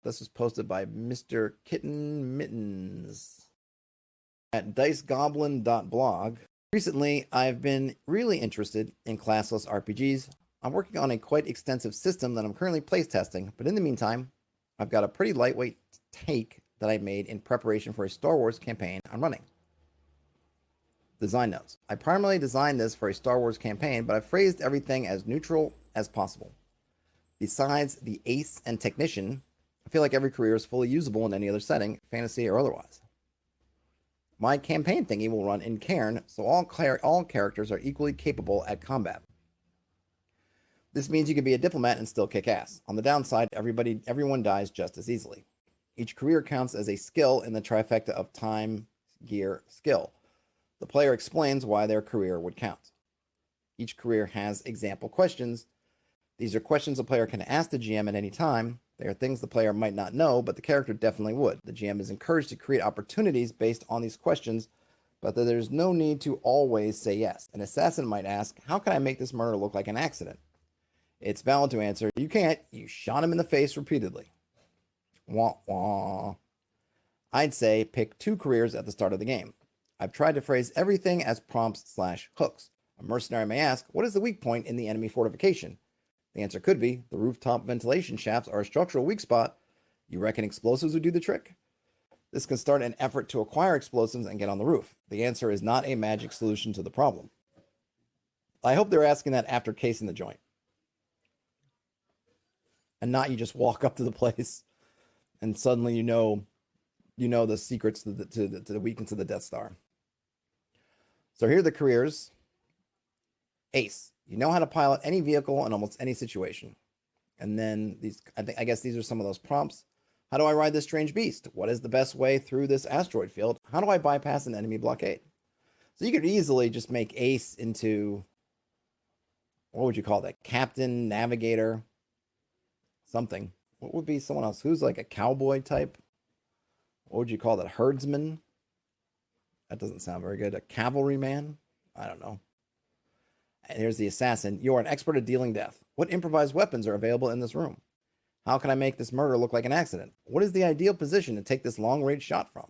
This was posted by Mr. Kitten Mittens at dicegoblin.blog. Recently, I've been really interested in classless RPGs. I'm working on a quite extensive system that I'm currently playtesting, but in the meantime, I've got a pretty lightweight take that I made in preparation for a Star Wars campaign I'm running. Design notes. I primarily designed this for a Star Wars campaign, but I've phrased everything as neutral as possible. Besides the ace and technician, I feel like every career is fully usable in any other setting, fantasy or otherwise. My campaign thingy will run in Cairn, so all characters are equally capable at combat. This means you can be a diplomat and still kick ass. On the downside, everyone dies just as easily. Each career counts as a skill in the trifecta of time, gear, skill. The player explains why their career would count. Each career has example questions. These are questions the player can ask the GM at any time. They are things the player might not know, but the character definitely would. The GM is encouraged to create opportunities based on these questions, but there's no need to always say yes. An assassin might ask, how can I make this murder look like an accident? It's valid to answer, you can't. You shot him in the face repeatedly. Wah, wah. I'd say pick 2 careers at the start of the game. I've tried to phrase everything as prompts/hooks. A mercenary may ask, what is the weak point in the enemy fortification? The answer could be, the rooftop ventilation shafts are a structural weak spot. You reckon explosives would do the trick? This can start an effort to acquire explosives and get on the roof. The answer is not a magic solution to the problem. I hope they're asking that after casing the joint. And not you just walk up to the place and suddenly you know the secrets to the weakness of the Death Star. So here are the careers. Ace. You know how to pilot any vehicle in almost any situation. And then I guess these are some of those prompts. How do I ride this strange beast? What is the best way through this asteroid field? How do I bypass an enemy blockade? So you could easily just make Ace into, what would you call that? Captain, navigator, something. What would be someone else? Who's like a cowboy type? What would you call that? Herdsman? That doesn't sound very good. A cavalryman? I don't know. And here's the assassin. You are an expert at dealing death. What improvised weapons are available in this room? How can I make this murder look like an accident? What is the ideal position to take this long-range shot from?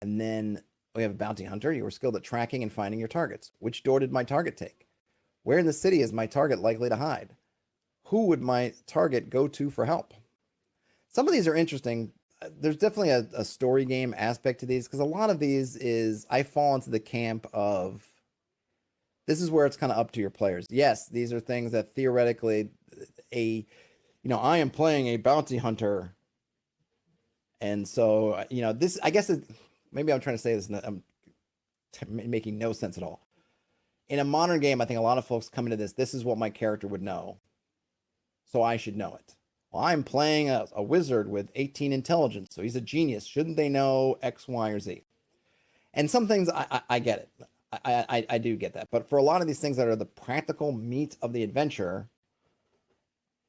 And then we have a bounty hunter. You are skilled at tracking and finding your targets. Which door did my target take? Where in the city is my target likely to hide? Who would my target go to for help? Some of these are interesting. There's definitely a story game aspect to these, because a lot of these is, I fall into the camp of, this is where it's kind of up to your players. Yes, these are things that theoretically I am playing a bounty hunter. And so, this, I guess, maybe I'm trying to say this, and I'm making no sense at all. In a modern game, I think a lot of folks come into this is what my character would know. So I should know it. Well, I'm playing a wizard with 18 intelligence, so he's a genius. Shouldn't they know X, Y, or Z? And some things, I get it. I do get that. But for a lot of these things that are the practical meat of the adventure,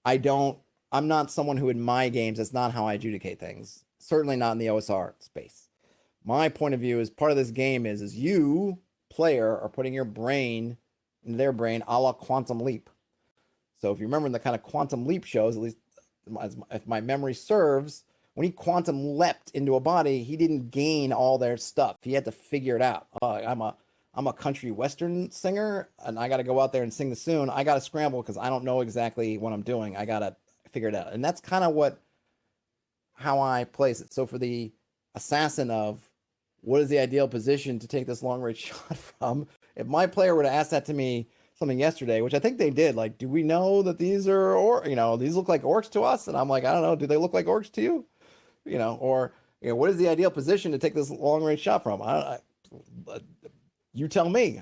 I'm not someone who in my games, that's not how I adjudicate things. Certainly not in the OSR space. My point of view is part of this game is you, player, are putting your brain in their brain a la Quantum Leap. So if you remember in the kind of Quantum Leap shows, at least if my memory serves, when he quantum leapt into a body, he didn't gain all their stuff. He had to figure it out. I'm a country western singer, and I got to go out there and sing the tune. I got to scramble because I don't know exactly what I'm doing. I got to figure it out. And that's kind of how I place it. So for the assassin of, what is the ideal position to take this long-range shot from? If my player were to ask that to me something yesterday, which I think they did, like, do we know that these are, these look like orcs to us? And I'm like, I don't know. Do they look like orcs to you? What is the ideal position to take this long-range shot from? You tell me.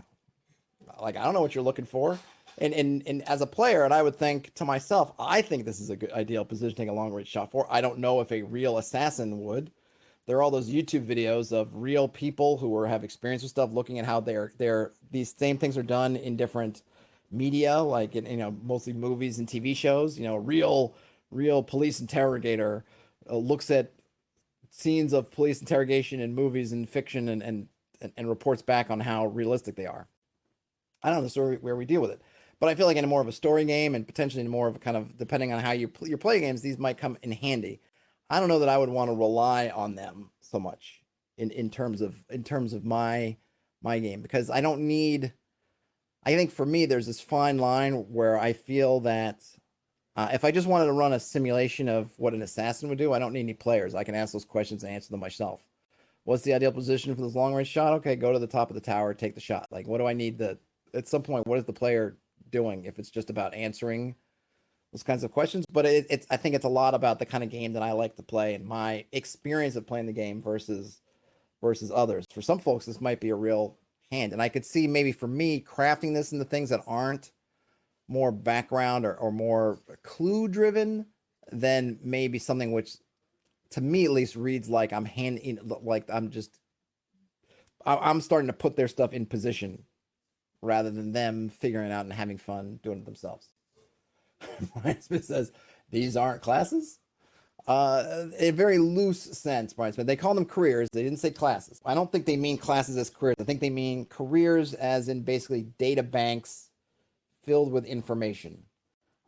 Like, I don't know what you're looking for. And as a player, and I would think to myself, I think this is a good ideal position to take a long-range shot for. I don't know if a real assassin would. There are all those YouTube videos of real people who have experience with stuff, looking at how these same things are done in different media, like in mostly movies and TV shows. Real police interrogator looks at scenes of police interrogation in movies and fiction and reports back on how realistic they are. I don't know the story where we deal with it, But I feel like in a more of a story game and potentially in more of a kind of, depending on how you play games, these might come in handy. I don't know that I would want to rely on them so much in terms of my game, because I don't need. I think for me, there's this fine line where I feel that if I just wanted to run a simulation of what an assassin would do, I don't need any players. I can ask those questions and answer them myself. What's the ideal position for this long range shot? Okay, go to the top of the tower, take the shot. Like, what do I need at some point, what is the player doing if it's just about answering those kinds of questions? But I think it's a lot about the kind of game that I like to play and my experience of playing the game versus others. For some folks, this might be a real hand. And I could see maybe for me crafting this into things that aren't more background or more clue driven than maybe something which to me at least reads like I'm I'm starting to put their stuff in position rather than them figuring it out and having fun doing it themselves. Brian Smith says, these aren't classes? A very loose sense, Brian Smith. They call them careers. They didn't say classes. I don't think they mean classes as careers. I think they mean careers as in basically data banks filled with information.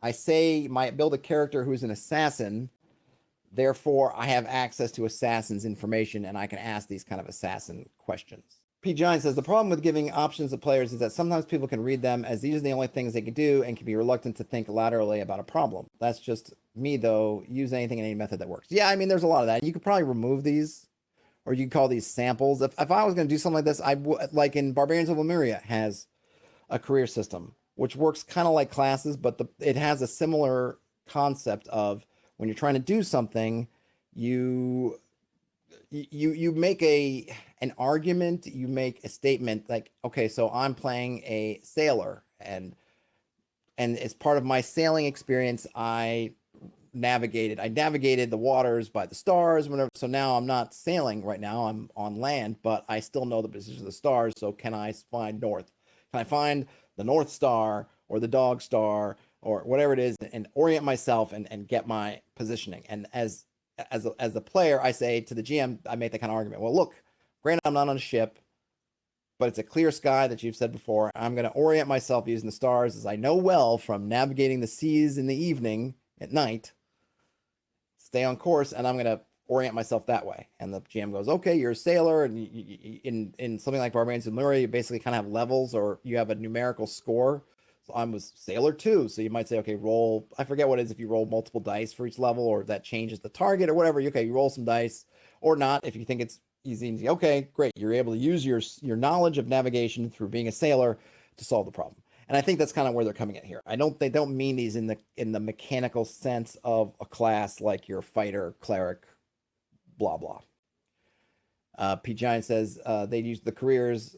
I say might build a character who's an assassin. Therefore, I have access to assassin's information and I can ask these kind of assassin questions. P. Giant says, the problem with giving options to players is that sometimes people can read them as these are the only things they can do and can be reluctant to think laterally about a problem. That's just me, though. Use anything in any method that works. Yeah, I mean, there's a lot of that. You could probably remove these, or you could call these samples. If I was going to do something like this, I would, like in Barbarians of Lemuria has a career system, which works kind of like classes, but it has a similar concept of when you're trying to do something, you make an argument, you make a statement like, okay, so I'm playing a sailor and as part of my sailing experience, I navigated the waters by the stars, whatever. So now I'm not sailing right now, I'm on land, but I still know the position of the stars. So can I find north? Can I find the North Star or the Dog Star or whatever it is and orient myself and get my positioning? And as a player, I say to the GM, I make that kind of argument. Well, look, granted, I'm not on a ship, but it's a clear sky that you've said before. I'm going to orient myself using the stars, as I know well from navigating the seas in the evening at night. Stay on course, and I'm going to orient myself that way. And the GM goes, okay, you're a sailor, and in something like Barbarians of Lemuria, you basically kind of have levels, or you have a numerical score. So I was sailor 2, so you might say, okay, roll, I forget what it is, if you roll multiple dice for each level, or that changes the target, or whatever. Okay, you roll some dice, or not, if you think it's easy. Okay, great, you're able to use your knowledge of navigation through being a sailor to solve the problem. And I think that's kind of where they're coming at here. They don't mean these in the mechanical sense of a class like your fighter, cleric, blah blah. P. Giant says they'd use the careers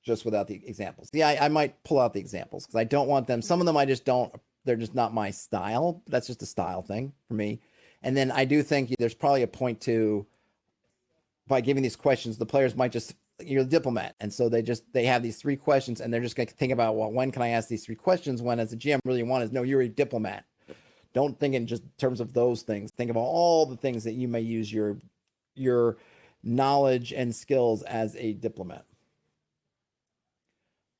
just without the examples. Yeah, I might pull out the examples because I don't want them. Some of them I just don't. They're just not my style. That's just a style thing for me. And then I do think there's probably a point to, by giving these questions, the players might just, you're the diplomat. And so they have these 3 questions and they're just going to think about, well, when can I ask these 3 questions? When as a GM really want is, no, you're a diplomat. Don't think in just terms of those things. Think about all the things that you may use your knowledge and skills as a diplomat.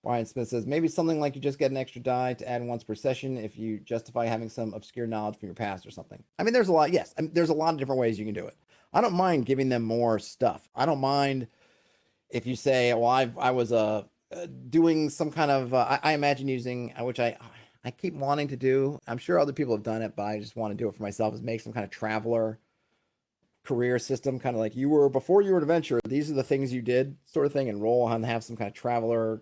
Brian Smith says, maybe something like you just get an extra die to add once per session if you justify having some obscure knowledge from your past or something. I mean, there's a lot. Yes, there's a lot of different ways you can do it. I don't mind giving them more stuff. I don't mind if you say, well, I was doing some kind of, I imagine using, which I keep wanting to do. I'm sure other people have done it, but I just want to do it for myself, is make some kind of traveler career system, kind of like before you were an adventurer, these are the things you did sort of thing, and roll on, have some kind of traveler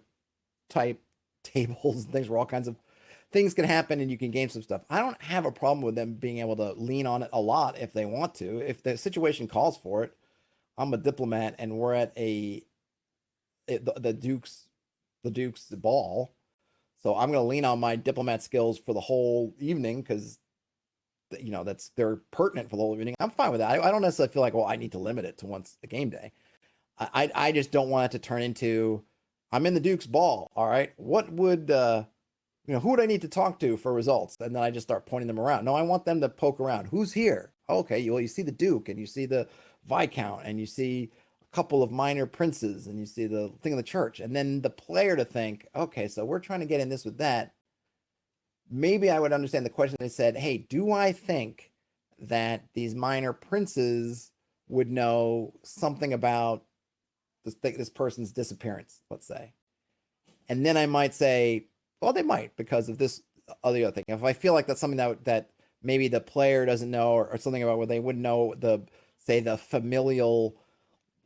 type tables and things where all kinds of things can happen and you can gain some stuff. I don't have a problem with them being able to lean on it a lot if they want to. If the situation calls for it, I'm a diplomat and we're at the Duke's ball. So I'm going to lean on my diplomat skills for the whole evening because, they're pertinent for the whole evening. I'm fine with that. I don't necessarily feel like, well, I need to limit it to once a game day. I just don't want it to turn into, I'm in the Duke's ball. All right. What would, who would I need to talk to for results? And then I just start pointing them around. No, I want them to poke around. Who's here? Okay. You see the Duke and you see the Viscount and you see a couple of minor princes and you see the thing of the church. And then the player to think, okay, so we're trying to get in this with that. maybe I would understand the question. They said, hey, do I think that these minor princes would know something about this person's disappearance, let's say? And then I might say, well, they might, because of this other thing. If I feel like that's something that maybe the player doesn't know, or something about where they wouldn't know the familial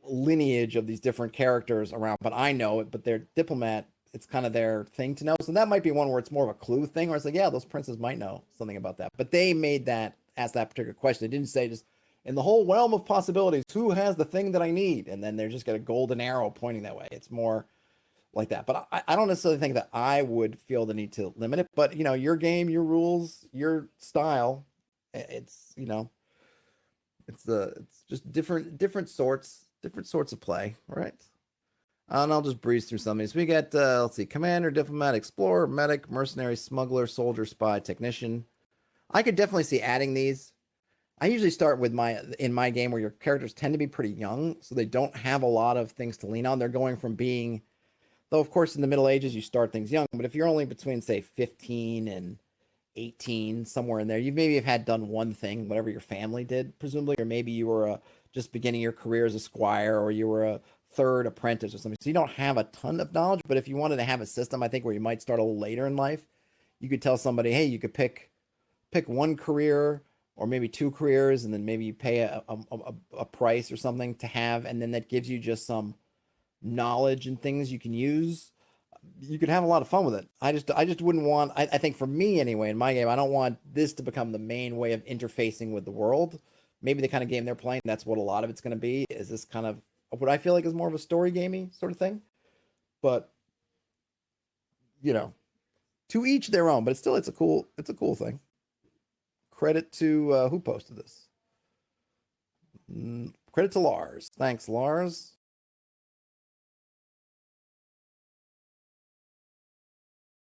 lineage of these different characters around, but I know it, but they're diplomat, it's kind of their thing to know. So that might be one where it's more of a clue thing, where it's like, yeah, those princes might know something about that. But they asked that particular question. They didn't say, just in the whole realm of possibilities, who has the thing that I need? And then they're just got a golden arrow pointing that way. It's more like that. But I don't necessarily think that I would feel the need to limit it. But, your game, your rules, your style, it's, it's just different sorts of play, right? And I'll just breeze through some of these. We get, let's see, commander, diplomat, explorer, medic, mercenary, smuggler, soldier, spy, technician. I could definitely see adding these. I usually start with in my game where your characters tend to be pretty young, so they don't have a lot of things to lean on. They're going from being, though of course in the Middle Ages you start things young, but if you're only between, say, 15 and 18, somewhere in there, you maybe have done one thing, whatever your family did, presumably, or maybe you were just beginning your career as a squire, or you were a third apprentice or something. So you don't have a ton of knowledge, but if you wanted to have a system, I think, where you might start a little later in life, you could tell somebody, hey, you could pick one career or maybe two careers, and then maybe you pay a price or something to have, and then that gives you just some knowledge and things you can use. You could have a lot of fun with it. I just wouldn't want, I think for me anyway, in my game, I don't want this to become the main way of interfacing with the world. Maybe the kind of game they're playing, that's what a lot of it's going to be, is this kind of what I feel like is more of a story gamey sort of thing. But, to each their own, but it's a cool thing. Credit to, who posted this? Credit to Lars. Thanks, Lars.